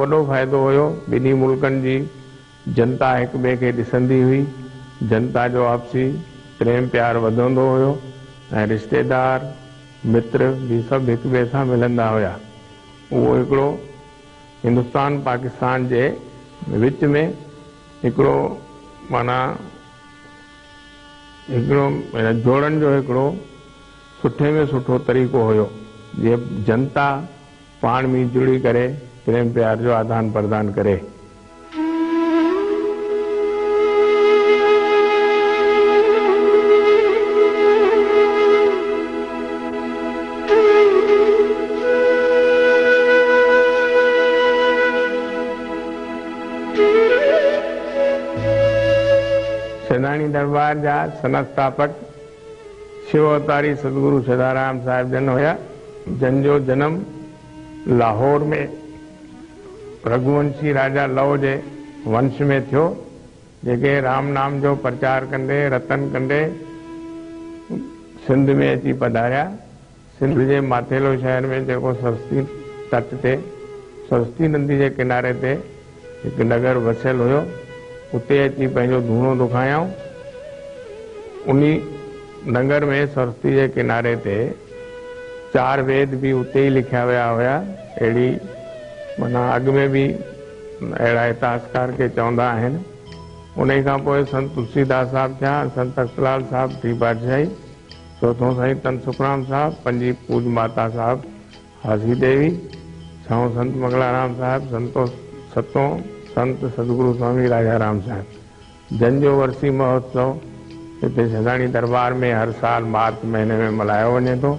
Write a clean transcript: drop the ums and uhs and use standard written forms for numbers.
वॾो फ़ाइदो हुयो। ॿिन्ही मुल्कनि जी जनता हिक ॿिए खे ॾिसंदी हुई, जनता जो आपसी प्रेम प्यार वधंदो हुयो ऐं रिश्तेदार मित्र भी सभु हिक ॿिए सां मिलंदा हुया। उहो हिकिड़ो हिंदुस्तान पाकिस्तान जे विच में हिकिड़ो माना हिकिड़ो जोड़न जो हिकिड़ो सुठे में सुठो तरीक़ो हुयो, जीअं जनता पाण में जुड़ी करे प्रेम प्यार जो आदान प्रदान करे। शदानी दरबार जा संस्थापक शिव अवतारी सदगुरु सदाराम साहिब जन हुया, जन जो जन्म लाहौर में रघुवंशी राजा लव जे वंश में थियो, जेके राम नाम जो प्रचार कंदे रतन कंदे सिंध में अची पधारिया। सिंध जे माथेलो शहर में जेको सरस्वती तट ते सरस्वती नदी जे किनारे ते हिकु नगर वसियल हुयो, उते अची पंहिंजो धूणो दुखायाऊं। उन्ही नगर में सरस्वती जे किनारे ते 4 वेद भी उते ही लिखिया विया हुया। अहिड़ी माना अॻु में भी अहिड़ा इतिहासकार के चवंदा आहिनि। उन खां पोइ संत तुलसीदास साहिब थिया, संत तख्तलाल साहिब टी पातशाही, चौथों साईं तन सुखराम साहिब, पंजी पूज माता साहिब हासी देवी, छहों संत मंगलाराम साहिब, सतों संत सदगुरु स्वामी राजाराम साहिब। जन जो वर्सी महोत्सव हिते शदानी दरबार में हर साल मार्च महीने में मल्हायो वञे थो।